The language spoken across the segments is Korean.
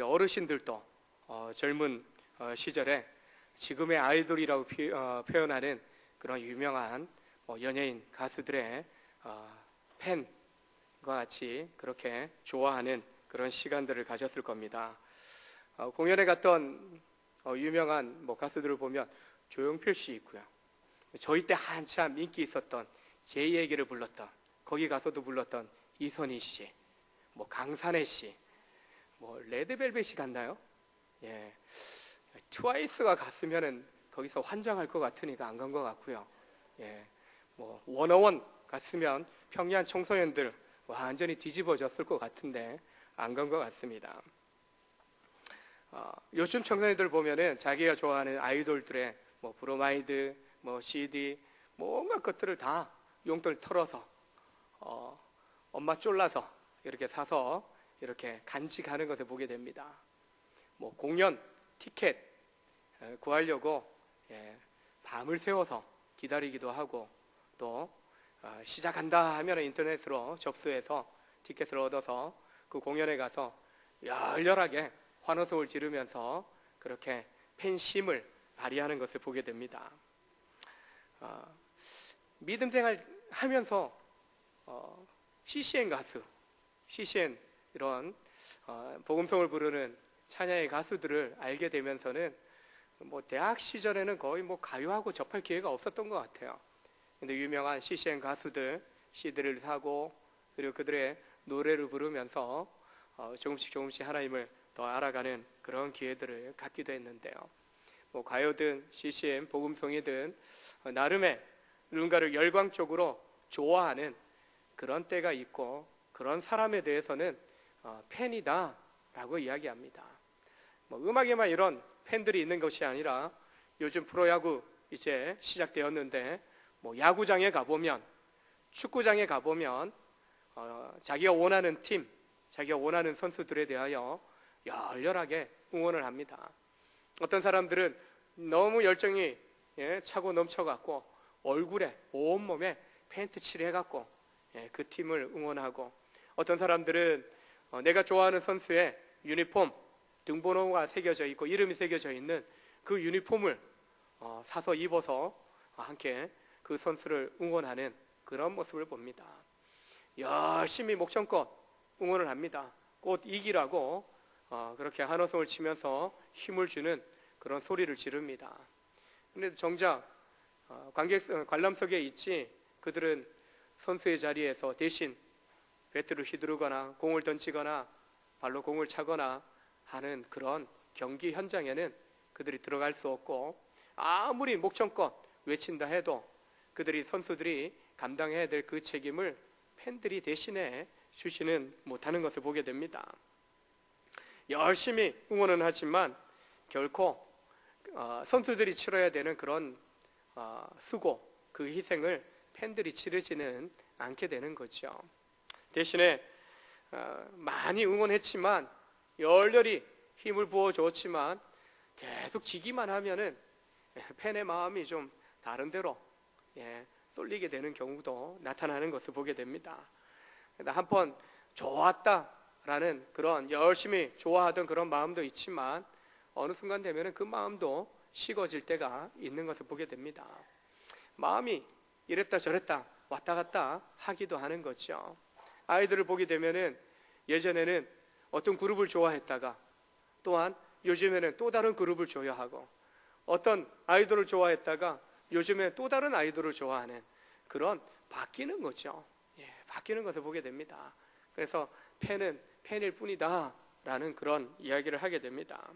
어르신들도 젊은 시절에 지금의 아이돌이라고 표현하는 그런 유명한 연예인 가수들의 팬과 같이 그렇게 좋아하는 그런 시간들을 가졌을 겁니다. 공연에 갔던 유명한 가수들을 보면 조용필 씨 있고요. 저희 때 한참 인기 있었던 제 얘기를 불렀던, 거기 가서도 불렀던 이선희 씨, 강산혜 씨, 레드벨벳이 갔나요? 예, 트와이스가 갔으면은 거기서 환장할 것 같으니까 안 간 것 같고요. 예, 워너원 갔으면 평양 청소년들 완전히 뒤집어졌을 것 같은데 안 간 것 같습니다. 요즘 청소년들 보면은 자기가 좋아하는 아이돌들의 브로마이드, CD, 온갖 것들을 다 용돈 털어서 엄마 쫄라서 이렇게 사서 이렇게 간직하는 것을 보게 됩니다. 공연 티켓 구하려고 밤을 새워서 기다리기도 하고, 또 시작한다 하면 인터넷으로 접수해서 티켓을 얻어서 그 공연에 가서 열렬하게 환호성을 지르면서 그렇게 팬심을 발휘하는 것을 보게 됩니다. 믿음 생활 하면서 CCN 가수, CCN 이런 복음성을 부르는 찬양의 가수들을 알게 되면서는 대학 시절에는 거의 가요하고 접할 기회가 없었던 것 같아요. 근데 유명한 CCN 가수들 CD를 사고, 그리고 그들의 노래를 부르면서 조금씩 하나님을 더 알아가는 그런 기회들을 갖기도 했는데요. 가요든 CCM, 복음성이든 나름의 누군가를 열광적으로 좋아하는 그런 때가 있고, 그런 사람에 대해서는 팬이다 라고 이야기합니다. 음악에만 이런 팬들이 있는 것이 아니라 요즘 프로야구 이제 시작되었는데 야구장에 가보면, 축구장에 가보면 자기가 원하는 팀, 자기가 원하는 선수들에 대하여 열렬하게 응원을 합니다. 어떤 사람들은 너무 열정이 차고 넘쳐갖고 얼굴에, 온몸에 페인트 칠해갖고 그 팀을 응원하고, 어떤 사람들은 내가 좋아하는 선수의 유니폼, 등번호가 새겨져 있고 이름이 새겨져 있는 그 유니폼을 사서 입어서 함께 그 선수를 응원하는 그런 모습을 봅니다. 열심히 목청껏 응원을 합니다. 꼭 이기라고 그렇게 환호성을 치면서 힘을 주는 그런 소리를 지릅니다. 그런데 정작 관람석에 있지, 그들은 선수의 자리에서 대신 배트를 휘두르거나 공을 던지거나 발로 공을 차거나 하는 그런 경기 현장에는 그들이 들어갈 수 없고, 아무리 목청껏 외친다 해도 그들이, 선수들이 감당해야 될 그 책임을 팬들이 대신해 주시는 못하는 것을 보게 됩니다. 열심히 응원은 하지만 결코 선수들이 치러야 되는 그런 수고, 그 희생을 팬들이 치르지는 않게 되는 거죠. 대신에 많이 응원했지만, 열렬히 힘을 부어줬지만 계속 지기만 하면은 팬의 마음이 좀 다른 데로 쏠리게 되는 경우도 나타나는 것을 보게 됩니다. 한번 좋았다라는 그런 열심히 좋아하던 그런 마음도 있지만, 어느 순간 되면은 그 마음도 식어질 때가 있는 것을 보게 됩니다. 마음이 이랬다 저랬다 왔다 갔다 하기도 하는 거죠. 아이들을 보게 되면은 예전에는 어떤 그룹을 좋아했다가 또한 요즘에는 또 다른 그룹을 좋아하고, 어떤 아이돌을 좋아했다가 요즘에 또 다른 아이돌을 좋아하는 그런 바뀌는 거죠. 바뀌는 것을 보게 됩니다. 그래서 팬은 팬일 뿐이다 라는 그런 이야기를 하게 됩니다.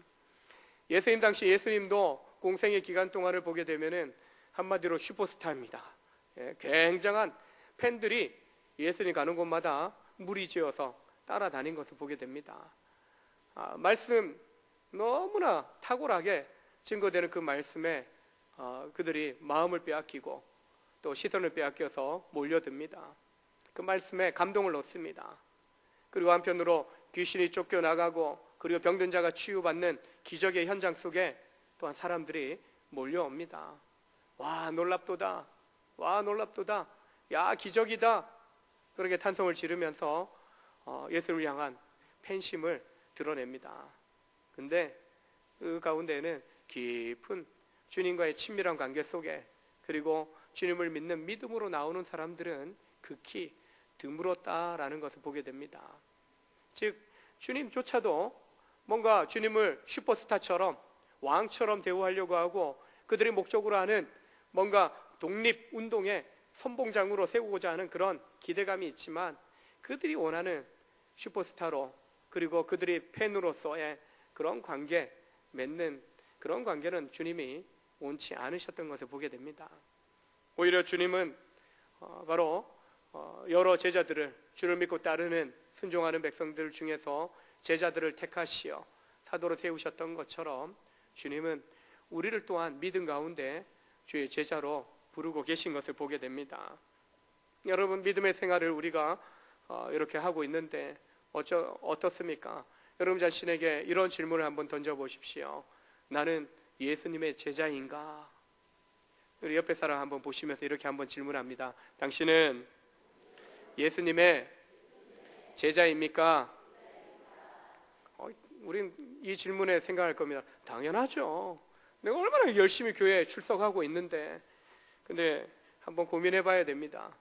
예수님 당시 예수님도 공생의 기간 동안을 보게 되면은 한마디로 슈퍼스타입니다. 굉장한 팬들이 예수님 가는 곳마다 무리지어서 따라다닌 것을 보게 됩니다. 말씀 너무나 탁월하게 증거되는 그 말씀에 그들이 마음을 빼앗기고 또 시선을 빼앗겨서 몰려듭니다. 그 말씀에 감동을 얻습니다. 그리고 한편으로 귀신이 쫓겨나가고, 그리고 병든 자가 치유받는 기적의 현장 속에 또한 사람들이 몰려옵니다. 와 놀랍도다, 와 놀랍도다, 야 기적이다, 그렇게 탄성을 지르면서 예수를 향한 팬심을 드러냅니다. 근데 그 가운데에는 깊은 주님과의 친밀한 관계 속에, 그리고 주님을 믿는 믿음으로 나오는 사람들은 극히 드물었다라는 것을 보게 됩니다. 즉 주님조차도 뭔가 주님을 슈퍼스타처럼, 왕처럼 대우하려고 하고, 그들이 목적으로 하는 뭔가 독립운동의 선봉장으로 세우고자 하는 그런 기대감이 있지만, 그들이 원하는 슈퍼스타로, 그리고 그들이 팬으로서의 그런 관계 맺는 그런 관계는 주님이 원치 않으셨던 것을 보게 됩니다. 오히려 주님은 바로 여러 제자들을, 주를 믿고 따르는 순종하는 백성들 중에서 제자들을 택하시어 사도로 세우셨던 것처럼 주님은 우리를 또한 믿음 가운데 주의 제자로 부르고 계신 것을 보게 됩니다. 여러분, 믿음의 생활을 우리가 이렇게 하고 있는데 어떻습니까? 여러분 자신에게 이런 질문을 한번 던져보십시오. 나는 예수님의 제자인가? 우리 옆에 사람 한번 보시면서 이렇게 한번 질문합니다. 당신은 예수님의 제자입니까? 우린 이 질문에 생각할 겁니다. 당연하죠. 내가 얼마나 열심히 교회에 출석하고 있는데. 근데 한번 고민해 봐야 됩니다.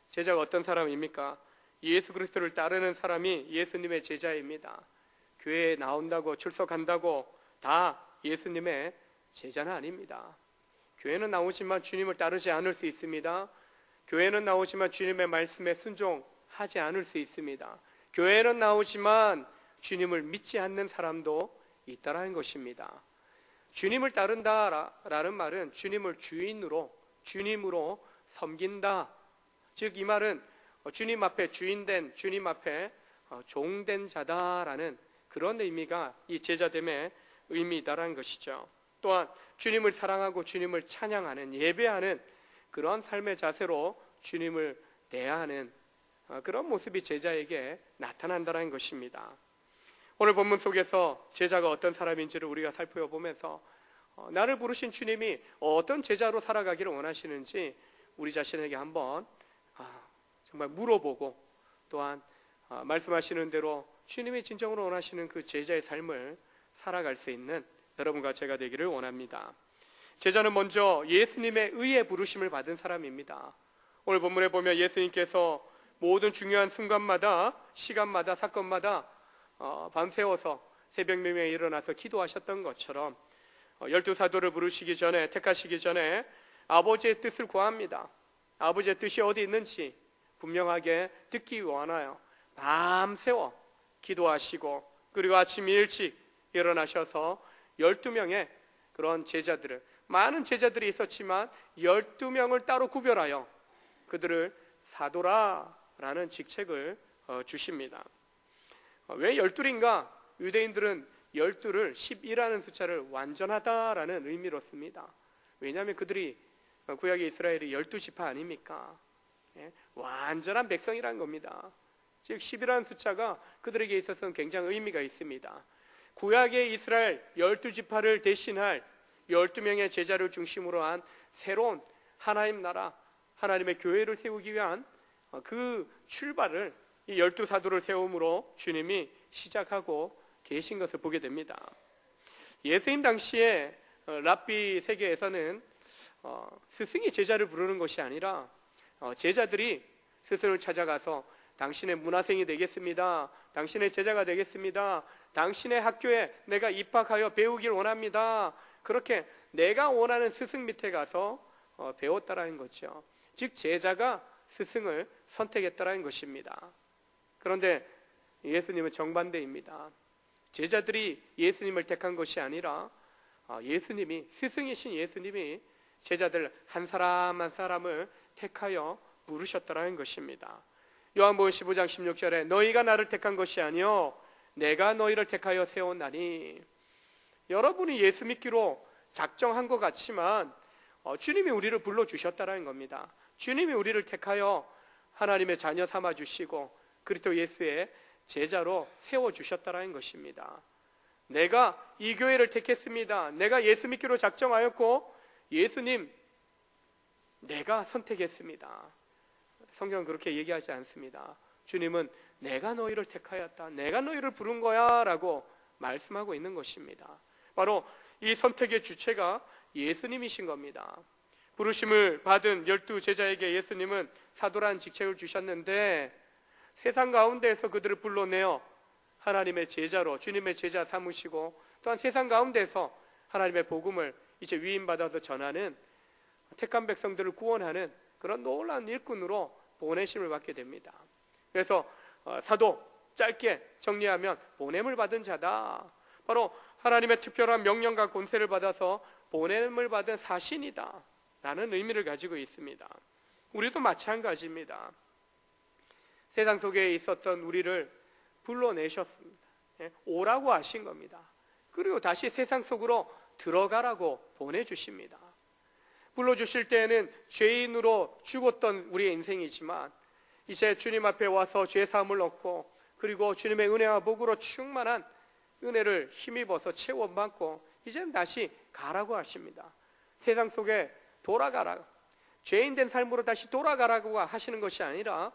제자가 어떤 사람입니까? 예수 그리스도를 따르는 사람이 예수님의 제자입니다. 교회에 나온다고, 출석한다고 다 예수님의 제자는 아닙니다. 교회는 나오지만 주님을 따르지 않을 수 있습니다. 교회는 나오지만 주님의 말씀에 순종하지 않을 수 있습니다. 교회는 나오지만 주님을 믿지 않는 사람도 있다라는 것입니다. 주님을 따른다라는 말은 주님을 주님으로 섬긴다. 즉 이 말은 주님 앞에 주인된, 주님 앞에 종된 자다라는 그런 의미가 이 제자됨의 의미다라는 것이죠. 또한 주님을 사랑하고 주님을 찬양하는, 예배하는 그런 삶의 자세로 주님을 대하는 그런 모습이 제자에게 나타난다는 것입니다. 오늘 본문 속에서 제자가 어떤 사람인지를 우리가 살펴보면서 나를 부르신 주님이 어떤 제자로 살아가기를 원하시는지 우리 자신에게 한번 정말 물어보고, 또한 말씀하시는 대로 주님이 진정으로 원하시는 그 제자의 삶을 살아갈 수 있는 여러분과 제가 되기를 원합니다. 제자는 먼저 예수님의 의에 부르심을 받은 사람입니다. 오늘 본문에 보면 예수님께서 모든 중요한 순간마다, 시간마다, 사건마다 밤새워서 새벽 명명에 일어나서 기도하셨던 것처럼 12사도를 부르시기 전에, 택하시기 전에 아버지의 뜻을 구합니다. 아버지의 뜻이 어디 있는지 분명하게 듣기 원하여 밤새워 기도하시고, 그리고 아침 일찍 일어나셔서 12명의 그런 제자들을, 많은 제자들이 있었지만 12명을 따로 구별하여 그들을 사도라라는 직책을 주십니다. 왜 12인가? 유대인들은 12를 12라는 숫자를 완전하다라는 의미로 씁니다. 왜냐하면 그들이 구약의 이스라엘이 12지파 아닙니까? 완전한 백성이라는 겁니다. 즉 10이라는 숫자가 그들에게 있어서는 굉장히 의미가 있습니다. 구약의 이스라엘 12지파를 대신할 12명의 제자를 중심으로 한 새로운 하나님 나라, 하나님의 교회를 세우기 위한 그 출발을 이 12사도를 세움으로 주님이 시작하고 계신 것을 보게 됩니다. 예수님 당시에 랍비 세계에서는 스승이 제자를 부르는 것이 아니라 제자들이 스승을 찾아가서 당신의 문화생이 되겠습니다. 당신의 제자가 되겠습니다. 당신의 학교에 내가 입학하여 배우길 원합니다. 그렇게 내가 원하는 스승 밑에 가서 배웠다라는 거죠. 즉 제자가 스승을 선택했다라는 것입니다. 그런데 예수님은 정반대입니다. 제자들이 예수님을 택한 것이 아니라 예수님이, 스승이신 예수님이 제자들 한 사람 한 사람을 택하여 부르셨다라는 것입니다. 요한복음 15장 16절에 너희가 나를 택한 것이 아니요 내가 너희를 택하여 세웠나니. 여러분이 예수 믿기로 작정한 것 같지만 주님이 우리를 불러주셨다라는 겁니다. 주님이 우리를 택하여 하나님의 자녀 삼아주시고 그리스도 예수의 제자로 세워주셨다라는 것입니다. 내가 이 교회를 택했습니다. 내가 예수 믿기로 작정하였고 예수님 내가 선택했습니다. 성경은 그렇게 얘기하지 않습니다. 주님은 내가 너희를 택하였다, 내가 너희를 부른 거야 라고 말씀하고 있는 것입니다. 바로 이 선택의 주체가 예수님이신 겁니다. 부르심을 받은 12제자에게 예수님은 사도라는 직책을 주셨는데 세상 가운데에서 그들을 불러내어 하나님의 제자로, 주님의 제자 삼으시고 또한 세상 가운데서 하나님의 복음을 이제 위임받아서 전하는, 택한 백성들을 구원하는 그런 놀라운 일꾼으로 보내심을 받게 됩니다. 그래서 사도 짧게 정리하면 보냄을 받은 자다, 바로 하나님의 특별한 명령과 권세를 받아서 보냄을 받은 사신이다 라는 의미를 가지고 있습니다. 우리도 마찬가지입니다. 세상 속에 있었던 우리를 불러내셨습니다. 오라고 하신 겁니다. 그리고 다시 세상 속으로 들어가라고 보내주십니다. 불러주실 때에는 죄인으로 죽었던 우리의 인생이지만 이제 주님 앞에 와서 죄사함을 얻고 그리고 주님의 은혜와 복으로 충만한 은혜를 힘입어서 채워받고 이제는 다시 가라고 하십니다. 세상 속에 돌아가라, 죄인된 삶으로 다시 돌아가라고 하시는 것이 아니라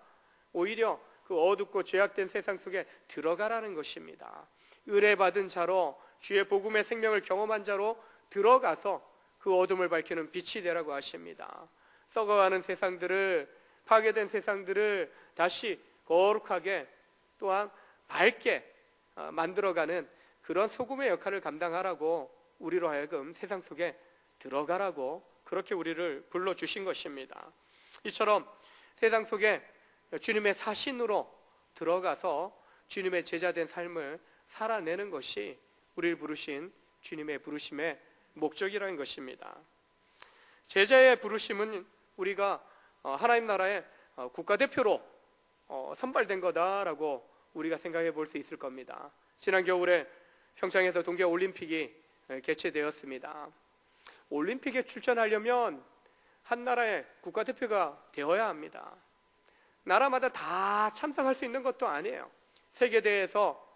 오히려 그 어둡고 죄악된 세상 속에 들어가라는 것입니다. 의뢰받은 자로, 주의 복음의 생명을 경험한 자로 들어가서 그 어둠을 밝히는 빛이 되라고 하십니다. 썩어가는 세상들을, 파괴된 세상들을 다시 거룩하게 또한 밝게 만들어가는 그런 소금의 역할을 감당하라고 우리로 하여금 세상 속에 들어가라고 그렇게 우리를 불러주신 것입니다. 이처럼 세상 속에 주님의 사신으로 들어가서 주님의 제자된 삶을 살아내는 것이 우리를 부르신 주님의 부르심의 목적이라는 것입니다. 제자의 부르심은 우리가 하나님 나라의 국가대표로 선발된 거다라고 우리가 생각해 볼 수 있을 겁니다. 지난 겨울에 평창에서 동계올림픽이 개최되었습니다. 올림픽에 출전하려면 한 나라의 국가대표가 되어야 합니다. 나라마다 다 참석할 수 있는 것도 아니에요. 세계대회에서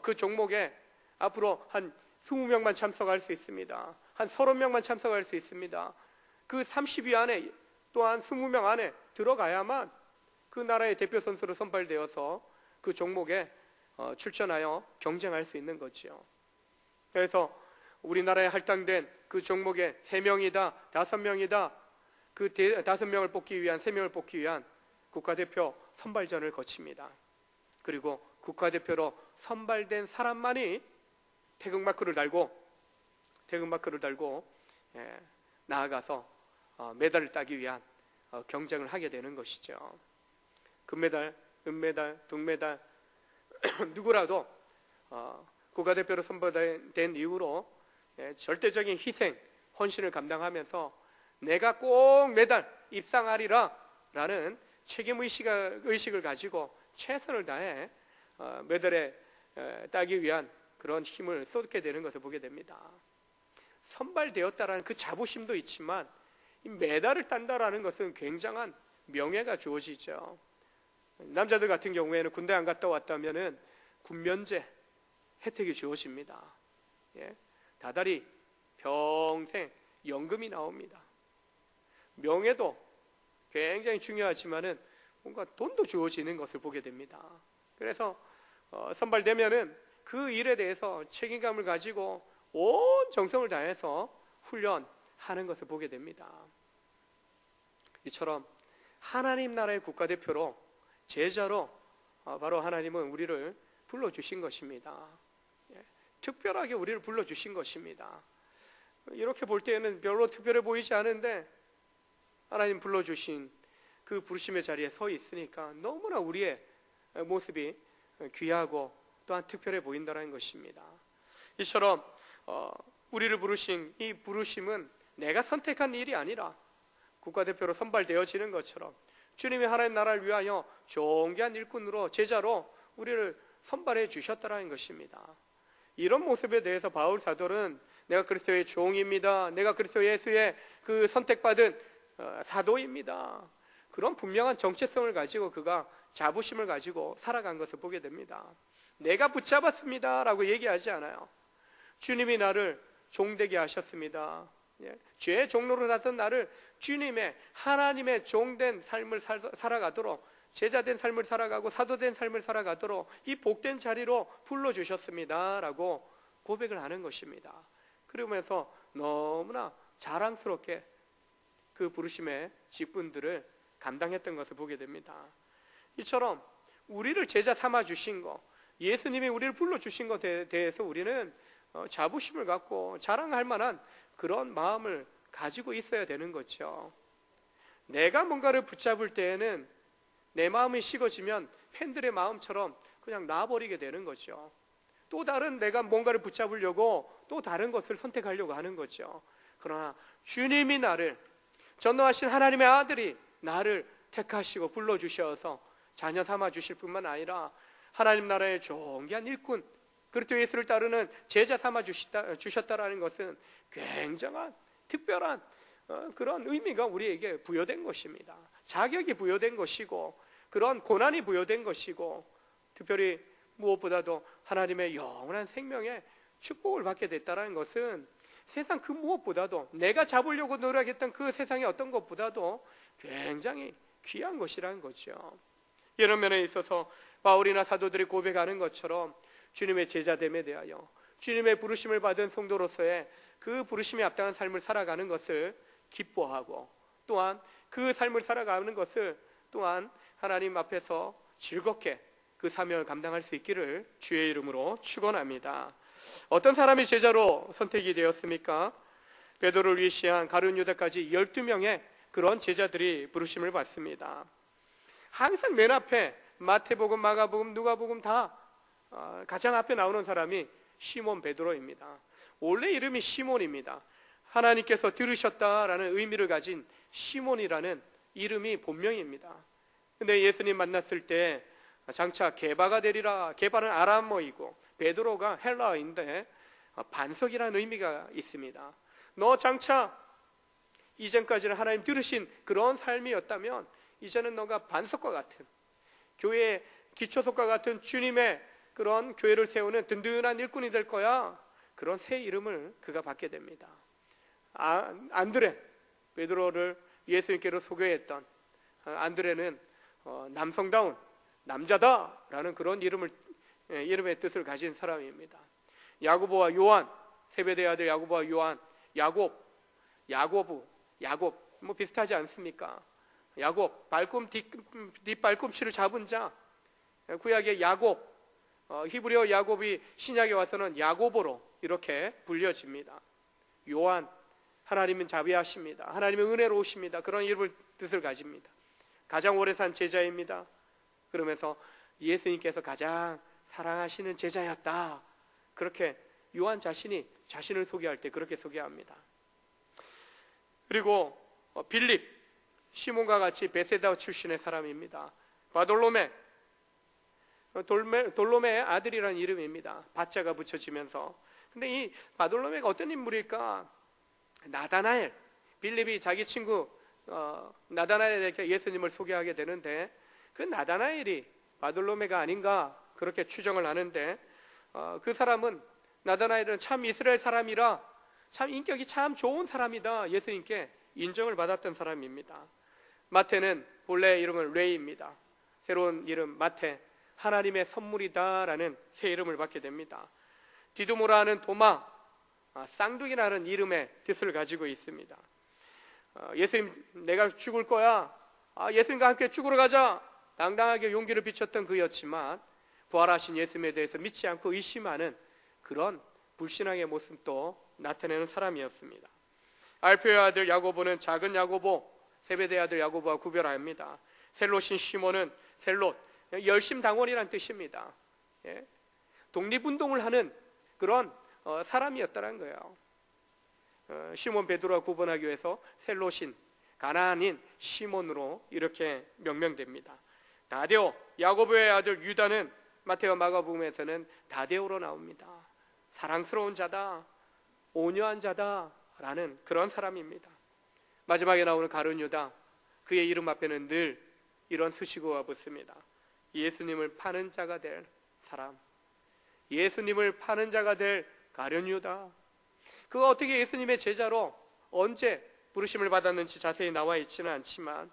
그 종목에 앞으로 한 20명만 참석할 수 있습니다. 한 30명만 참석할 수 있습니다. 그 30위 안에 또한 20명 안에 들어가야만 그 나라의 대표 선수로 선발되어서 그 종목에 출전하여 경쟁할 수 있는 거지요. 그래서 우리나라에 할당된 그 종목에 3명이다, 5명이다, 그 5명을 뽑기 위한, 3명을 뽑기 위한 국가대표 선발전을 거칩니다. 그리고 국가대표로 선발된 사람만이 태극마크를 달고 나아가서 메달을 따기 위한 경쟁을 하게 되는 것이죠. 금메달, 은메달, 동메달 누구라도 국가대표로 선발된 이후로 절대적인 희생, 헌신을 감당하면서 내가 꼭 메달 입상하리라 라는 책임의식을 가지고 최선을 다해 메달에 따기 위한 그런 힘을 쏟게 되는 것을 보게 됩니다. 선발되었다라는 그 자부심도 있지만 이 메달을 딴다라는 것은 굉장한 명예가 주어지죠. 남자들 같은 경우에는 군대 안 갔다 왔다면은 군면제 혜택이 주어집니다. 다달이 평생 연금이 나옵니다. 명예도 굉장히 중요하지만은 뭔가 돈도 주어지는 것을 보게 됩니다. 그래서 선발되면은 그 일에 대해서 책임감을 가지고 온 정성을 다해서 훈련하는 것을 보게 됩니다. 이처럼 하나님 나라의 국가대표로, 제자로 바로 하나님은 우리를 불러주신 것입니다. 특별하게 우리를 불러주신 것입니다. 이렇게 볼 때에는 별로 특별해 보이지 않은데 하나님 불러주신 그 부르심의 자리에 서 있으니까 너무나 우리의 모습이 귀하고 또한 특별해 보인다는 것입니다. 이처럼 우리를 부르신 이 부르심은 내가 선택한 일이 아니라 국가대표로 선발되어지는 것처럼 주님이 하나님 나라를 위하여 존귀한 일꾼으로, 제자로 우리를 선발해 주셨다는 것입니다. 이런 모습에 대해서 바울 사도는 내가 그리스도의 종입니다, 내가 그리스도 예수의 그 선택받은 사도입니다, 그런 분명한 정체성을 가지고 그가 자부심을 가지고 살아간 것을 보게 됩니다. 내가 붙잡았습니다 라고 얘기하지 않아요. 주님이 나를 종되게 하셨습니다. 죄의 종로로 나선 나를 주님의, 하나님의 종된 삶을 살아가도록, 제자된 삶을 살아가고 사도된 삶을 살아가도록 이 복된 자리로 불러주셨습니다 라고 고백을 하는 것입니다. 그러면서 너무나 자랑스럽게 그 부르심의 직분들을 감당했던 것을 보게 됩니다. 이처럼 우리를 제자 삼아 주신 것, 예수님이 우리를 불러주신 것에 대해서 우리는 자부심을 갖고 자랑할 만한 그런 마음을 가지고 있어야 되는 거죠. 내가 뭔가를 붙잡을 때에는 내 마음이 식어지면 팬들의 마음처럼 그냥 놔버리게 되는 거죠. 또 다른 내가 뭔가를 붙잡으려고 또 다른 것을 선택하려고 하는 거죠. 그러나 주님이 나를, 전능하신 하나님의 아들이 나를 택하시고 불러주셔서 자녀 삼아 주실 뿐만 아니라 하나님 나라의 존귀한 일꾼, 그리스도 예수를 따르는 제자 삼아 주셨다라는 것은 굉장한 특별한 그런 의미가 우리에게 부여된 것입니다. 자격이 부여된 것이고 그런 고난이 부여된 것이고, 특별히 무엇보다도 하나님의 영원한 생명의 축복을 받게 됐다는 것은 세상 그 무엇보다도, 내가 잡으려고 노력했던 그 세상의 어떤 것보다도 굉장히 귀한 것이라는 거죠. 이런 면에 있어서 바울이나 사도들이 고백하는 것처럼 주님의 제자됨에 대하여, 주님의 부르심을 받은 성도로서의 그 부르심에 합당한 삶을 살아가는 것을 기뻐하고, 또한 그 삶을 살아가는 것을 또한 하나님 앞에서 즐겁게 그 사명을 감당할 수 있기를 주의 이름으로 축원합니다. 어떤 사람이 제자로 선택이 되었습니까? 베드로를 위시한 가룟 유다까지 12명의 그런 제자들이 부르심을 받습니다. 항상 맨 앞에 마태복음, 마가복음, 누가복음 다 가장 앞에 나오는 사람이 시몬 베드로입니다. 원래 이름이 시몬입니다. 하나님께서 들으셨다라는 의미를 가진 시몬이라는 이름이 본명입니다. 근데 예수님 만났을 때 장차 게바가 되리라, 게바는 아람어이고 베드로가 헬라어인데 반석이라는 의미가 있습니다. 너 장차 이전까지는 하나님 들으신 그런 삶이었다면 이제는 너가 반석과 같은, 교회의 기초석과 같은 주님의 그런 교회를 세우는 든든한 일꾼이 될 거야. 그런 새 이름을 그가 받게 됩니다. 안드레, 베드로를 예수님께로 소개했던 안드레는 남성다운 남자다라는 그런 이름의 뜻을 가진 사람입니다. 야고보와 요한, 세베대의 아들 야고보와 요한, 야곱 뭐 비슷하지 않습니까? 야곱, 뒷발꿈치를 잡은 자, 구약의 야곱, 히브리어 야곱이 신약에 와서는 야고보로 이렇게 불려집니다. 요한, 하나님은 자비하십니다. 하나님은 은혜로우십니다. 그런 이름을 뜻을 가집니다. 가장 오래 산 제자입니다. 그러면서 예수님께서 가장 사랑하시는 제자였다. 그렇게 요한 자신이 자신을 소개할 때 그렇게 소개합니다. 그리고 빌립, 시몬과 같이 베세다 출신의 사람입니다. 바돌로메, 돌로메의 아들이라는 이름입니다. 바자가 붙여지면서. 근데 이 바돌로메가 어떤 인물일까? 나다나엘, 빌립이 자기 친구 나다나엘에게 예수님을 소개하게 되는데 그 나다나엘이 바돌로메가 아닌가 그렇게 추정을 하는데, 그 사람은, 나다나엘은 참 이스라엘 사람이라 참 인격이 참 좋은 사람이다, 예수님께 인정을 받았던 사람입니다. 마태는 본래 이름은 레이입니다. 새로운 이름 마태, 하나님의 선물이다라는 새 이름을 받게 됩니다. 디두모라는 도마, 쌍둥이라는 이름의 뜻을 가지고 있습니다. 예수님, 내가 죽을 거야. 예수님과 함께 죽으러 가자. 당당하게 용기를 비췄던 그였지만 부활하신 예수님에 대해서 믿지 않고 의심하는 그런 불신앙의 모습도 나타내는 사람이었습니다. 알페의 아들 야고보는 작은 야고보, 세베대의 아들 야고보와 구별합니다. 셀롯인 시몬은 셀롯, 열심당원이란 뜻입니다. 독립운동을 하는 그런 사람이었다는 거예요. 시몬 베드로와 구분하기 위해서 셀롯인, 가나안인 시몬으로 이렇게 명명됩니다. 다데오, 야고보의 아들 유다는 마태와 마가복음에서는 다데오로 나옵니다. 사랑스러운 자다, 온유한 자다라는 그런 사람입니다. 마지막에 나오는 가룟 유다, 그의 이름 앞에는 늘 이런 수식어가 붙습니다. 예수님을 파는 자가 될 사람, 예수님을 파는 자가 될 가룟 유다. 그가 어떻게 예수님의 제자로 언제 부르심을 받았는지 자세히 나와 있지는 않지만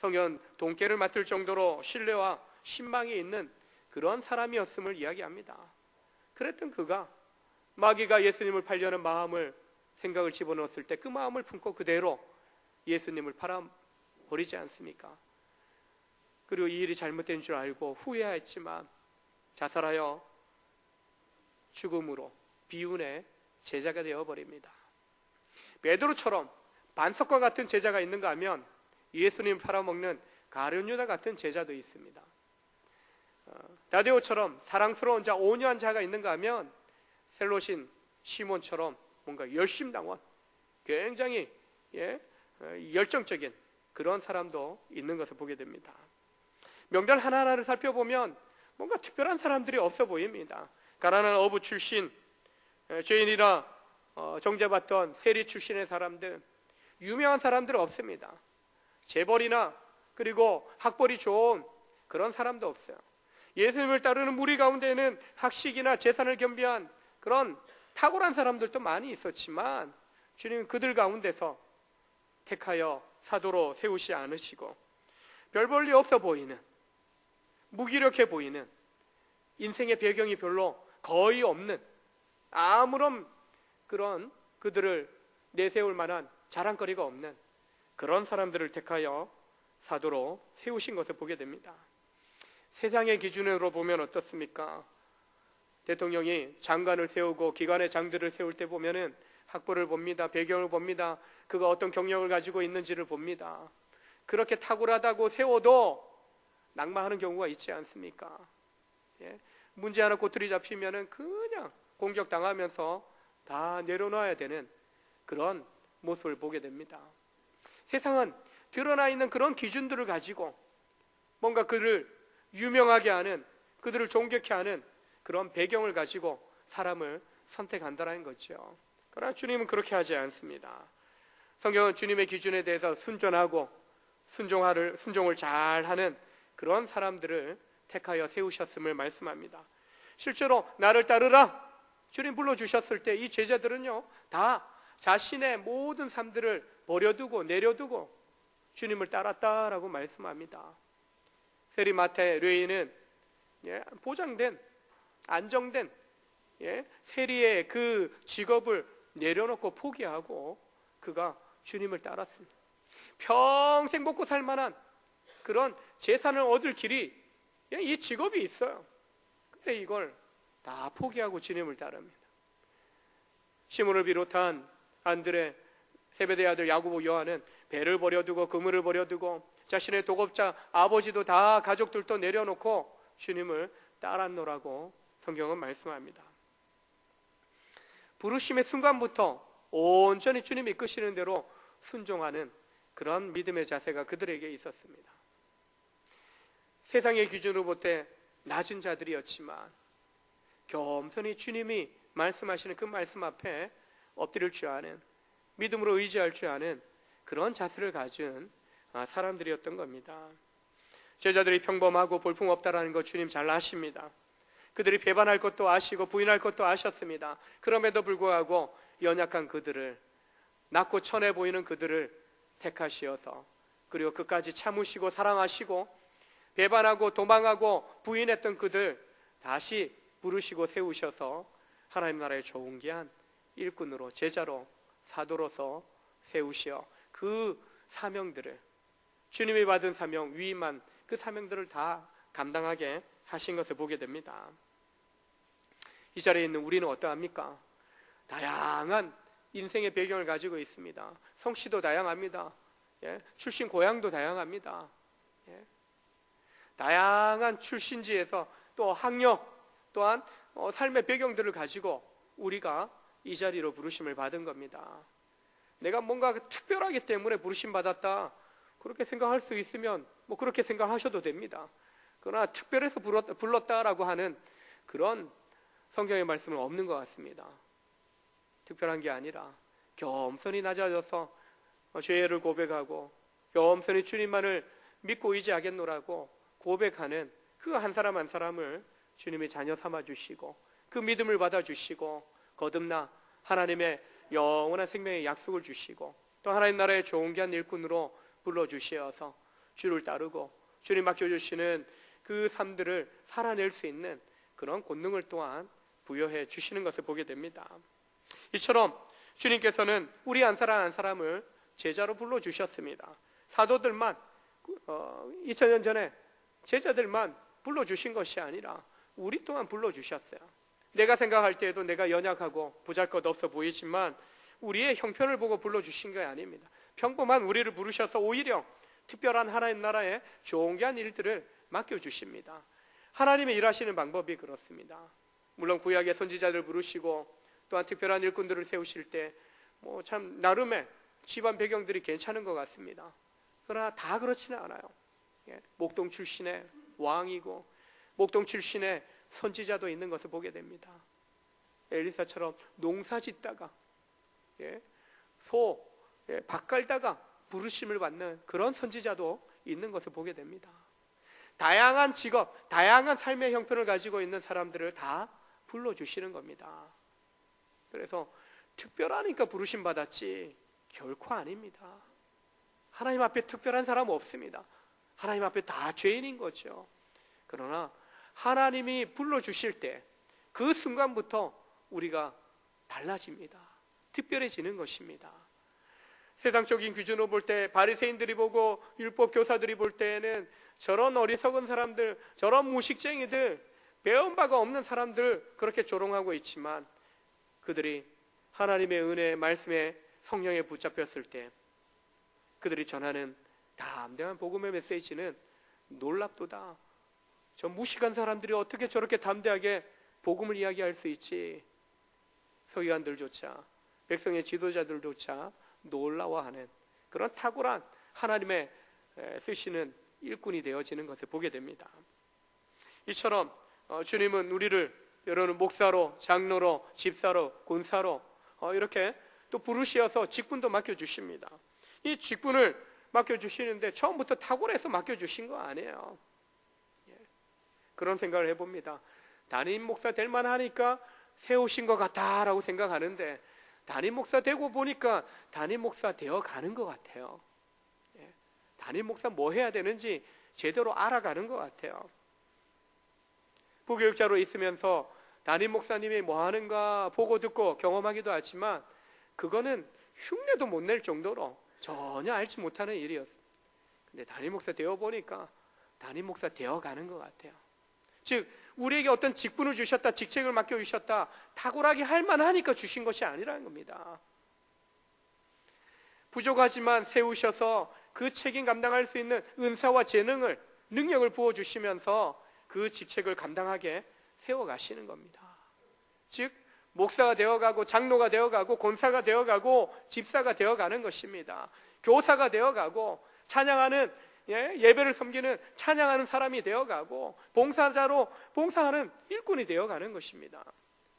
성경은 돈깨를 맡을 정도로 신뢰와 신망이 있는 그런 사람이었음을 이야기합니다. 그랬던 그가 마귀가 예수님을 팔려는 마음을 생각을 집어넣었을 때 그 마음을 품고 그대로 예수님을 팔아버리지 않습니까? 그리고 이 일이 잘못된 줄 알고 후회했지만 자살하여 죽음으로 비운의 제자가 되어버립니다. 베드로처럼 반석과 같은 제자가 있는가 하면 예수님 팔아먹는 가룟 유다 같은 제자도 있습니다. 다데오처럼 사랑스러운 자, 온유한 자가 있는가 하면 셀롯인 시몬처럼 뭔가 열심당원, 굉장히 열정적인 그런 사람도 있는 것을 보게 됩니다. 명단 하나하나를 살펴보면 뭔가 특별한 사람들이 없어 보입니다. 가난한 어부 출신, 죄인이라 정죄받던 세리 출신의 사람들, 유명한 사람들은 없습니다. 재벌이나 그리고 학벌이 좋은 그런 사람도 없어요. 예수님을 따르는 무리 가운데에는 학식이나 재산을 겸비한 그런 탁월한 사람들도 많이 있었지만 주님은 그들 가운데서 택하여 사도로 세우지 않으시고 별 볼일 없어 보이는, 무기력해 보이는, 인생의 배경이 별로 거의 없는, 아무런 그런 그들을 내세울 만한 자랑거리가 없는 그런 사람들을 택하여 사도로 세우신 것을 보게 됩니다. 세상의 기준으로 보면 어떻습니까? 대통령이 장관을 세우고 기관의 장들을 세울 때 보면은 학벌을 봅니다. 배경을 봅니다. 그가 어떤 경력을 가지고 있는지를 봅니다. 그렇게 탁월하다고 세워도 낙마하는 경우가 있지 않습니까? 문제 하나 꼬투리 잡히면은 그냥 공격당하면서 다 내려놔야 되는 그런 모습을 보게 됩니다. 세상은 드러나 있는 그런 기준들을 가지고 뭔가 그를 유명하게 하는, 그들을 존경케 하는 그런 배경을 가지고 사람을 선택한다는 거죠. 그러나 주님은 그렇게 하지 않습니다. 성경은 주님의 기준에 대해서 순전하고 순종을 잘하는 그런 사람들을 택하여 세우셨음을 말씀합니다. 실제로 나를 따르라 주님 불러주셨을 때 이 제자들은요 다 자신의 모든 삶들을 버려두고 내려두고 주님을 따랐다라고 말씀합니다. 세리마테 뢰인은 보장된, 안정된 세리의 그 직업을 내려놓고 포기하고 그가 주님을 따랐습니다. 평생 먹고 살 만한 그런 재산을 얻을 길이 이 직업이 있어요. 근데 이걸 다 포기하고 주님을 따릅니다. 시몬을 비롯한 안드레, 세베대의 아들 야고보, 요한은 배를 버려두고 그물을 버려두고 자신의 도급자 아버지도 다 가족들도 내려놓고 주님을 따랐노라고 성경은 말씀합니다. 부르심의 순간부터 온전히 주님이 이끄시는 대로 순종하는 그런 믿음의 자세가 그들에게 있었습니다. 세상의 기준으로 볼 때 낮은 자들이었지만 겸손히 주님이 말씀하시는 그 말씀 앞에 엎드릴 줄 아는, 믿음으로 의지할 줄 아는 그런 자세를 가진 사람들이었던 겁니다. 제자들이 평범하고 볼품없다라는 거 주님 잘 아십니다. 그들이 배반할 것도 아시고 부인할 것도 아셨습니다. 그럼에도 불구하고 연약한 그들을, 낮고 천해 보이는 그들을 택하시어서 그리고 끝까지 참으시고 사랑하시고 배반하고 도망하고 부인했던 그들 다시 부르시고 세우셔서 하나님 나라의 좋은 귀한 일꾼으로, 제자로, 사도로서 세우시어 그 사명들을, 주님이 받은 사명, 위임한 그 사명들을 다 감당하게 하신 것을 보게 됩니다. 이 자리에 있는 우리는 어떠합니까? 다양한 인생의 배경을 가지고 있습니다. 성씨도 다양합니다. 출신 고향도 다양합니다. 다양한 출신지에서 또 학력 또한 삶의 배경들을 가지고 우리가 이 자리로 부르심을 받은 겁니다. 내가 뭔가 특별하기 때문에 부르심 받았다 그렇게 생각할 수 있으면 뭐 그렇게 생각하셔도 됩니다. 그러나 특별해서 불렀다라고 하는 그런 성경의 말씀은 없는 것 같습니다. 특별한 게 아니라 겸손히 낮아져서 죄를 고백하고 겸손히 주님만을 믿고 의지하겠노라고 고백하는 그 한 사람 한 사람을 주님이 자녀 삼아주시고 그 믿음을 받아주시고 거듭나 하나님의 영원한 생명의 약속을 주시고 또 하나님 나라의 좋은 귀한 일꾼으로 불러주시어서 주를 따르고 주님 맡겨주시는 그 삶들을 살아낼 수 있는 그런 권능을 또한 부여해 주시는 것을 보게 됩니다. 이처럼 주님께서는 우리 한 사람 한 사람을 제자로 불러주셨습니다. 사도들만 2000년 전에 제자들만 불러주신 것이 아니라 우리 또한 불러주셨어요. 내가 생각할 때에도 내가 연약하고 보잘것없어 보이지만 우리의 형편을 보고 불러주신 게 아닙니다. 평범한 우리를 부르셔서 오히려 특별한 하나님 나라의 존귀한 일들을 맡겨주십니다. 하나님의 일하시는 방법이 그렇습니다. 물론 구약의 선지자들 부르시고 또한 특별한 일꾼들을 세우실 때 참 나름의 집안 배경들이 괜찮은 것 같습니다. 그러나 다 그렇지는 않아요. 목동 출신의 왕이고 목동 출신의 선지자도 있는 것을 보게 됩니다. 엘리사처럼 농사 짓다가 밭 갈다가 부르심을 받는 그런 선지자도 있는 것을 보게 됩니다. 다양한 직업, 다양한 삶의 형편을 가지고 있는 사람들을 다 불러주시는 겁니다. 그래서 특별하니까 부르심 받았지 결코 아닙니다. 하나님 앞에 특별한 사람 없습니다. 하나님 앞에 다 죄인인 거죠. 그러나 하나님이 불러주실 때 그 순간부터 우리가 달라집니다. 특별해지는 것입니다. 세상적인 기준으로 볼 때 바리새인들이 보고 율법 교사들이 볼 때에는 저런 어리석은 사람들, 저런 무식쟁이들, 배운 바가 없는 사람들 그렇게 조롱하고 있지만 그들이 하나님의 은혜 말씀에 성령에 붙잡혔을 때 그들이 전하는 담대한 복음의 메시지는 놀랍도다. 저 무식한 사람들이 어떻게 저렇게 담대하게 복음을 이야기할 수 있지? 서기관들조차 백성의 지도자들조차 놀라워하는 그런 탁월한 하나님의 쓰시는 일꾼이 되어지는 것을 보게 됩니다. 이처럼 주님은 우리를 여러분 목사로, 장로로, 집사로, 권사로 이렇게 또 부르시어서 직분도 맡겨주십니다. 이 직분을 맡겨주시는데 처음부터 탁월해서 맡겨주신 거 아니에요. 그런 생각을 해봅니다. 담임 목사 될 만하니까 세우신 것 같다라고 생각하는데 담임 목사 되고 보니까 담임 목사 되어가는 것 같아요. 담임 목사 뭐 해야 되는지 제대로 알아가는 것 같아요. 부교육자로 있으면서 담임 목사님이 뭐 하는가 보고 듣고 경험하기도 하지만 그거는 흉내도 못 낼 정도로 전혀 알지 못하는 일이었어요. 근데 담임 목사 되어보니까 담임 목사 되어가는 것 같아요. 즉 우리에게 어떤 직분을 주셨다, 직책을 맡겨주셨다, 탁월하게 할 만하니까 주신 것이 아니라는 겁니다. 부족하지만 세우셔서 그 책임 감당할 수 있는 은사와 재능을, 능력을 부어주시면서 그 직책을 감당하게 세워가시는 겁니다. 즉 목사가 되어가고 장로가 되어가고 권사가 되어가고 집사가 되어가는 것입니다. 교사가 되어가고 찬양하는 예배를 섬기는 찬양하는 사람이 되어가고 봉사자로 봉사하는 일꾼이 되어가는 것입니다.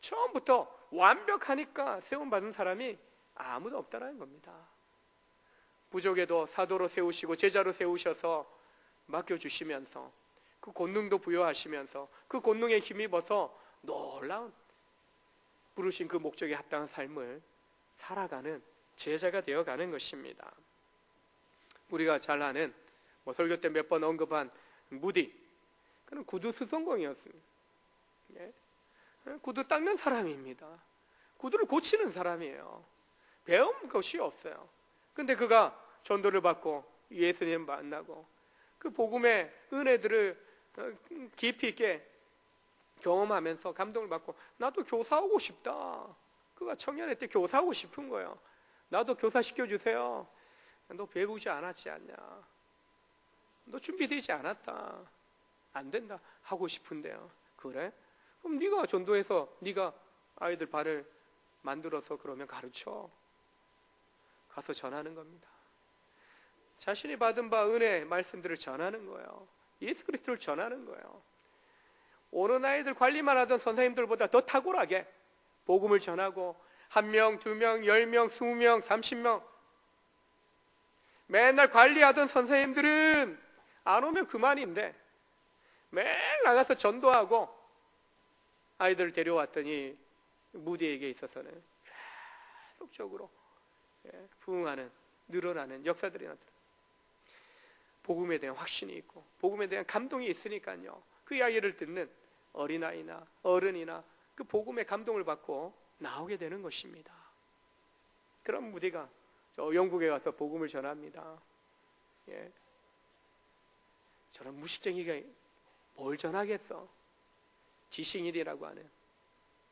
처음부터 완벽하니까 세움받은 사람이 아무도 없다는 겁니다. 부족에도 사도로 세우시고 제자로 세우셔서 맡겨주시면서 그 권능도 부여하시면서 그 권능에 힘입어서 놀라운 부르신 그 목적에 합당한 삶을 살아가는 제자가 되어가는 것입니다. 우리가 잘 아는 설교 때 몇 번 언급한 무디, 그는 구두 수성공이었습니다. 구두 닦는 사람입니다. 구두를 고치는 사람이에요. 배운 것이 없어요. 근데 그가 전도를 받고 예수님 만나고 그 복음의 은혜들을 깊이 있게 경험하면서 감동을 받고 나도 교사하고 싶다. 그가 청년회 때 교사하고 싶은 거예요. 나도 교사 시켜주세요. 너 배우지 않았지 않냐? 너 준비되지 않았다. 안 된다. 하고 싶은데요. 그래? 그럼 네가 전도해서 네가 아이들 발을 만들어서 그러면 가르쳐. 가서 전하는 겁니다. 자신이 받은 바 은혜 말씀들을 전하는 거예요. 예수 그리스도를 전하는 거예요. 오는 아이들 관리만 하던 선생님들보다 더 탁월하게 복음을 전하고 1명, 2명, 10명, 20명, 30명 맨날 관리하던 선생님들은 안 오면 그만인데 매일 나가서 전도하고 아이들을 데려왔더니 무디에게 있어서는 계속적으로 부흥하는, 늘어나는 역사들이 나타납니다. 복음에 대한 확신이 있고 복음에 대한 감동이 있으니까요. 그 이야기를 듣는 어린아이나 어른이나 그 복음의 감동을 받고 나오게 되는 것입니다. 그런 무디가 저 영국에 가서 복음을 전합니다. 예. 저런 무식쟁이가 뭘 전하겠어? 지식인이라고 하는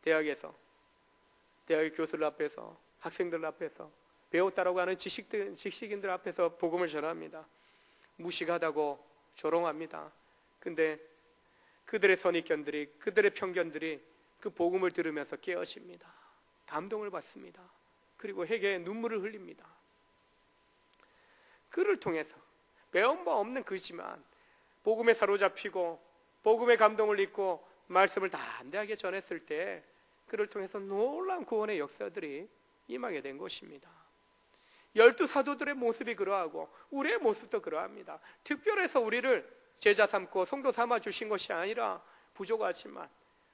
대학에서, 대학의 교수들 앞에서, 학생들 앞에서, 배웠다라고 하는 지식인들 앞에서 복음을 전합니다. 무식하다고 조롱합니다. 근데 그들의 선입견들이, 그들의 편견들이 그 복음을 들으면서 깨어집니다. 감동을 받습니다. 그리고 회개에 눈물을 흘립니다. 그를 통해서 배운 바 없는 그지만 복음에 사로잡히고 복음의 감동을 입고 말씀을 담대하게 전했을 때 그를 통해서 놀라운 구원의 역사들이 임하게 된 것입니다. 12사도들의 모습이 그러하고 우리의 모습도 그러합니다. 특별해서 우리를 제자 삼고 성도 삼아 주신 것이 아니라 부족하지만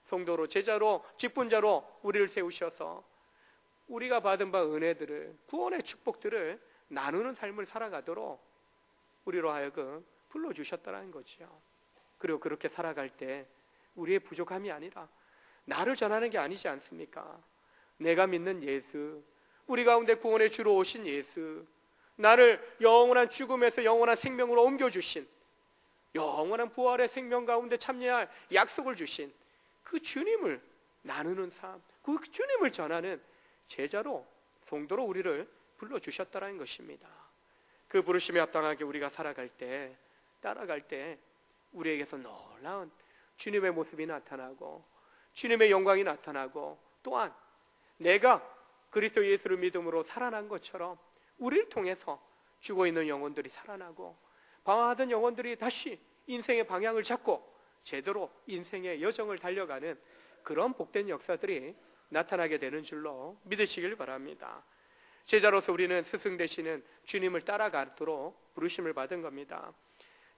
성도로, 제자로, 직분자로 우리를 세우셔서 우리가 받은 바 은혜들을, 구원의 축복들을 나누는 삶을 살아가도록 우리로 하여금 불러주셨다는 거죠. 그리고 그렇게 살아갈 때 우리의 부족함이 아니라 나를 전하는 게 아니지 않습니까? 내가 믿는 예수, 우리 가운데 구원의 주로 오신 예수, 나를 영원한 죽음에서 영원한 생명으로 옮겨주신, 영원한 부활의 생명 가운데 참여할 약속을 주신 그 주님을 나누는 삶, 그 주님을 전하는 제자로, 성도로 우리를 불러주셨다는 것입니다. 그 부르심에 합당하게 우리가 살아갈 때, 따라갈 때 우리에게서 놀라운 주님의 모습이 나타나고 주님의 영광이 나타나고 또한 내가 그리스도 예수를 믿음으로 살아난 것처럼 우리를 통해서 죽어있는 영혼들이 살아나고 방황하던 영혼들이 다시 인생의 방향을 잡고 제대로 인생의 여정을 달려가는 그런 복된 역사들이 나타나게 되는 줄로 믿으시길 바랍니다. 제자로서 우리는 스승 되시는 주님을 따라가도록 부르심을 받은 겁니다.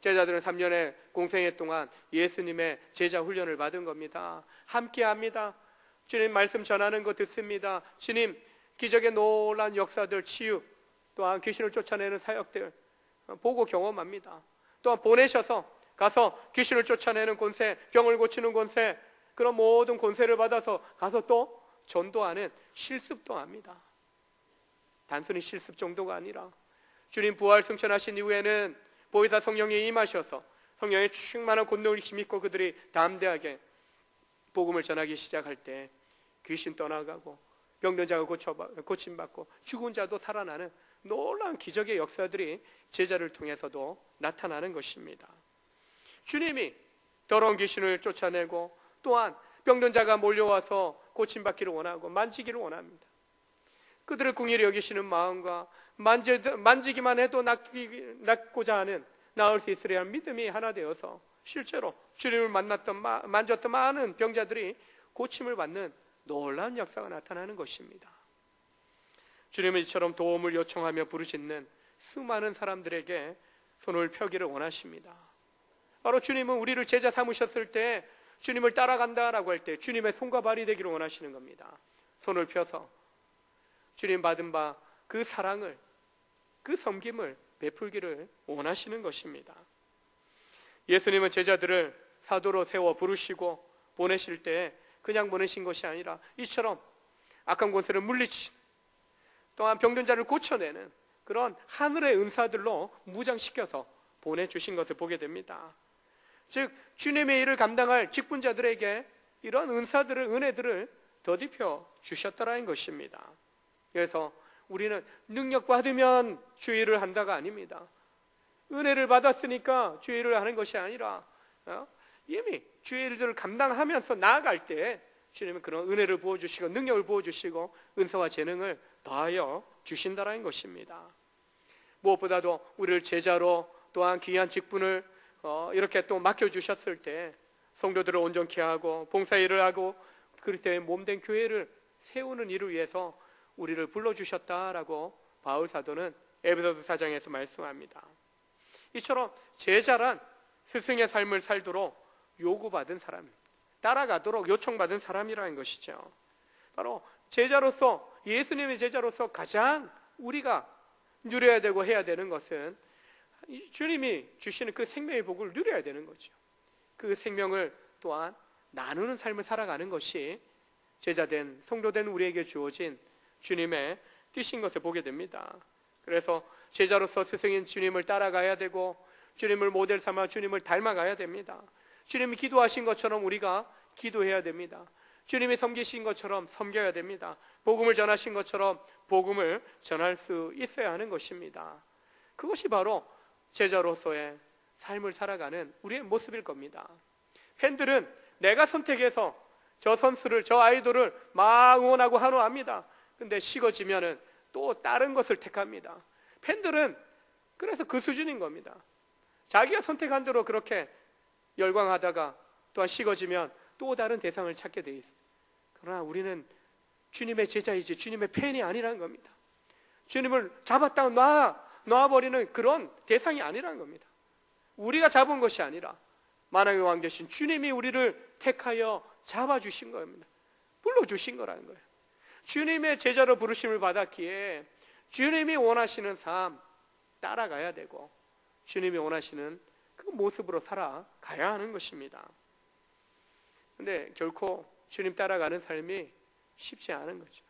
제자들은 3년의 공생애 동안 예수님의 제자 훈련을 받은 겁니다. 함께 합니다. 주님 말씀 전하는 거 듣습니다. 주님 기적의 놀라운 역사들, 치유, 또한 귀신을 쫓아내는 사역들 보고 경험합니다. 또한 보내셔서 가서 귀신을 쫓아내는 권세, 병을 고치는 권세, 그런 모든 권세를 받아서 가서 또 전도하는 실습도 합니다. 단순히 실습 정도가 아니라 주님 부활 승천하신 이후에는 보혜사 성령이 임하셔서 성령의 충만한 권능을 힘입고 그들이 담대하게 복음을 전하기 시작할 때 귀신 떠나가고 병든 자가 고침받고 죽은 자도 살아나는 놀라운 기적의 역사들이 제자를 통해서도 나타나는 것입니다. 주님이 더러운 귀신을 쫓아내고 또한 병든 자가 몰려와서 고침받기를 원하고 만지기를 원합니다. 그들을 궁일히 여기시는 마음과 만지기만 해도 낫고자 하는 나을 수 있으려 한 믿음이 하나 되어서 실제로 주님을 만졌던 많은 병자들이 고침을 받는 놀라운 역사가 나타나는 것입니다. 주님은 이처럼 도움을 요청하며 부르짖는 수많은 사람들에게 손을 펴기를 원하십니다. 바로 주님은 우리를 제자 삼으셨을 때 주님을 따라간다라고 할 때 주님의 손과 발이 되기를 원하시는 겁니다. 손을 펴서 주님 받은 바 그 사랑을, 그 섬김을 베풀기를 원하시는 것입니다. 예수님은 제자들을 사도로 세워 부르시고 보내실 때 그냥 보내신 것이 아니라 이처럼 악한 권세를 물리친, 또한 병든 자를 고쳐내는 그런 하늘의 은사들로 무장시켜서 보내주신 것을 보게 됩니다. 즉 주님의 일을 감당할 직분자들에게 이런 은사들을, 은혜들을 더디펴 주셨다라는 것입니다. 그래서 우리는 능력 받으면 주의를 한다가 아닙니다. 은혜를 받았으니까 주의를 하는 것이 아니라 이미 주의 일들을 감당하면서 나아갈 때 주님은 그런 은혜를 부어주시고 능력을 부어주시고 은사와 재능을 더하여 주신다라는 것입니다. 무엇보다도 우리를 제자로 또한 귀한 직분을 이렇게 또 맡겨주셨을 때 성도들을 온전케 하고 봉사일을 하고 그리스도의 몸된 교회를 세우는 일을 위해서 우리를 불러주셨다라고 바울 사도는 에베소서 4장에서 말씀합니다. 이처럼 제자란 스승의 삶을 살도록 요구받은 사람, 따라가도록 요청받은 사람이라는 것이죠. 바로 제자로서, 예수님의 제자로서 가장 우리가 누려야 되고 해야 되는 것은 주님이 주시는 그 생명의 복을 누려야 되는 거죠. 그 생명을 또한 나누는 삶을 살아가는 것이 제자된 성도된 우리에게 주어진 주님의 뜻인 것을 보게 됩니다. 그래서 제자로서 스승인 주님을 따라가야 되고 주님을 모델 삼아 주님을 닮아가야 됩니다. 주님이 기도하신 것처럼 우리가 기도해야 됩니다. 주님이 섬기신 것처럼 섬겨야 됩니다. 복음을 전하신 것처럼 복음을 전할 수 있어야 하는 것입니다. 그것이 바로 제자로서의 삶을 살아가는 우리의 모습일 겁니다. 팬들은 내가 선택해서 저 선수를, 저 아이돌을 막 응원하고 환호합니다. 근데 식어지면은 또 다른 것을 택합니다. 팬들은 그래서 그 수준인 겁니다. 자기가 선택한 대로 그렇게 열광하다가 또한 식어지면 또 다른 대상을 찾게 돼 있어요. 그러나 우리는 주님의 제자이지 주님의 팬이 아니라는 겁니다. 주님을 잡았다가 놔버리는 그런 대상이 아니라는 겁니다. 우리가 잡은 것이 아니라 만왕의 왕 되신 주님이 우리를 택하여 잡아주신 겁니다. 불러주신 거라는 거예요. 주님의 제자로 부르심을 받았기에 주님이 원하시는 삶 따라가야 되고 주님이 원하시는 그 모습으로 살아가야 하는 것입니다. 근데 결코 주님 따라가는 삶이 쉽지 않은 거죠.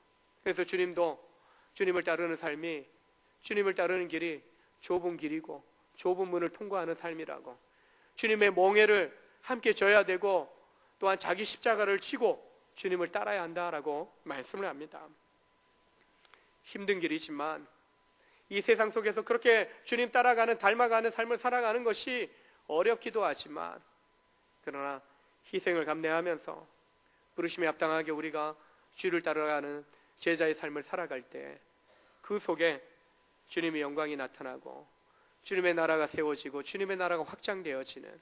그래서 주님도 주님을 따르는 삶이, 주님을 따르는 길이 좁은 길이고 좁은 문을 통과하는 삶이라고, 주님의 멍에를 함께 져야 되고 또한 자기 십자가를 지고 주님을 따라야 한다라고 말씀을 합니다. 힘든 길이지만 이 세상 속에서 그렇게 주님 따라가는, 닮아가는 삶을 살아가는 것이 어렵기도 하지만, 그러나 희생을 감내하면서 부르심에 합당하게 우리가 주를 따라가는 제자의 삶을 살아갈 때 그 속에 주님의 영광이 나타나고 주님의 나라가 세워지고 주님의 나라가 확장되어지는,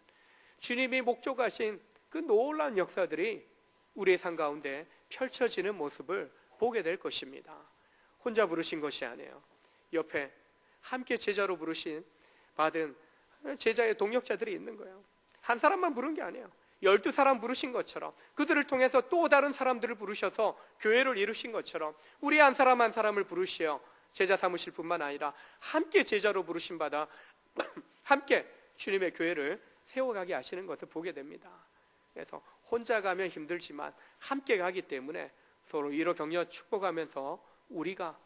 주님이 목적하신 그 놀라운 역사들이 우리의 삶 가운데 펼쳐지는 모습을 보게 될 것입니다. 혼자 부르신 것이 아니에요. 옆에 함께 제자로 받은 제자의 동역자들이 있는 거예요. 한 사람만 부른 게 아니에요. 12사람 부르신 것처럼, 그들을 통해서 또 다른 사람들을 부르셔서 교회를 이루신 것처럼 우리 한 사람 한 사람을 부르시어 제자 삼으실 뿐만 아니라 함께 제자로 부르신 바다 함께 주님의 교회를 세워가게 하시는 것을 보게 됩니다. 그래서 혼자 가면 힘들지만 함께 가기 때문에 서로 위로 격려 축복하면서 우리가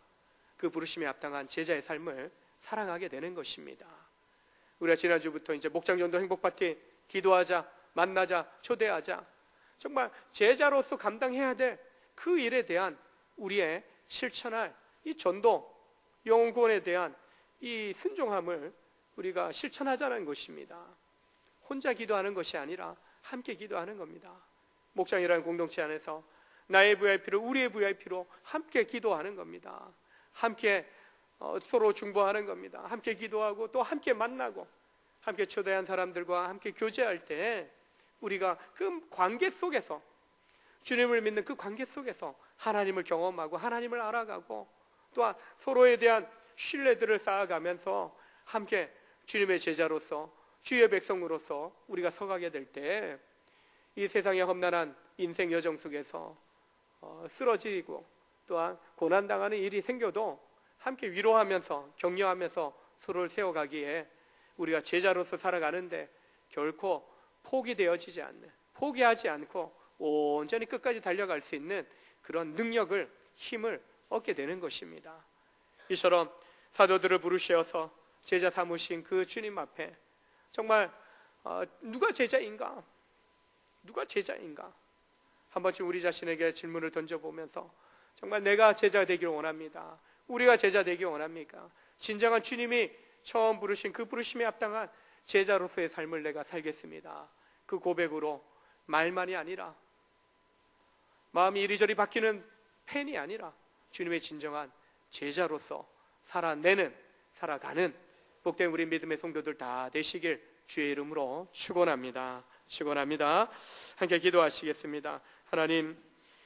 그 부르심에 합당한 제자의 삶을 살아가게 되는 것입니다. 우리가 지난주부터 이제 목장전도 행복파티 기도하자, 만나자, 초대하자, 정말 제자로서 감당해야 될 그 일에 대한 우리의 실천할 이 전도, 영혼구원에 대한 이 순종함을 우리가 실천하자는 것입니다. 혼자 기도하는 것이 아니라 함께 기도하는 겁니다. 목장이라는 공동체 안에서 나의 VIP로, 우리의 VIP로 함께 기도하는 겁니다. 함께 서로 중보하는 겁니다. 함께 기도하고 또 함께 만나고 함께 초대한 사람들과 함께 교제할 때 우리가 그 관계 속에서, 주님을 믿는 그 관계 속에서 하나님을 경험하고 하나님을 알아가고 또한 서로에 대한 신뢰들을 쌓아가면서 함께 주님의 제자로서, 주의 백성으로서 우리가 서가게 될 때 이 세상의 험난한 인생 여정 속에서 쓰러지고 또한 고난당하는 일이 생겨도 함께 위로하면서 격려하면서 서로를 세워가기에 우리가 제자로서 살아가는데 결코 포기되어지지 않는, 포기하지 않고 온전히 끝까지 달려갈 수 있는 그런 능력을, 힘을 얻게 되는 것입니다. 이처럼 사도들을 부르셔서 제자 삼으신 그 주님 앞에 정말 누가 제자인가? 누가 제자인가? 한 번쯤 우리 자신에게 질문을 던져보면서 정말 내가 제자 되기를 원합니다. 우리가 제자 되기 원합니까? 진정한 주님이 처음 부르신 그 부르심에 합당한 제자로서의 삶을 내가 살겠습니다. 그 고백으로 말만이 아니라, 마음이 이리저리 바뀌는 팬이 아니라 주님의 진정한 제자로서 살아가는 복된 우리 믿음의 성도들 다 되시길 주의 이름으로 축원합니다. 함께 기도하시겠습니다. 하나님,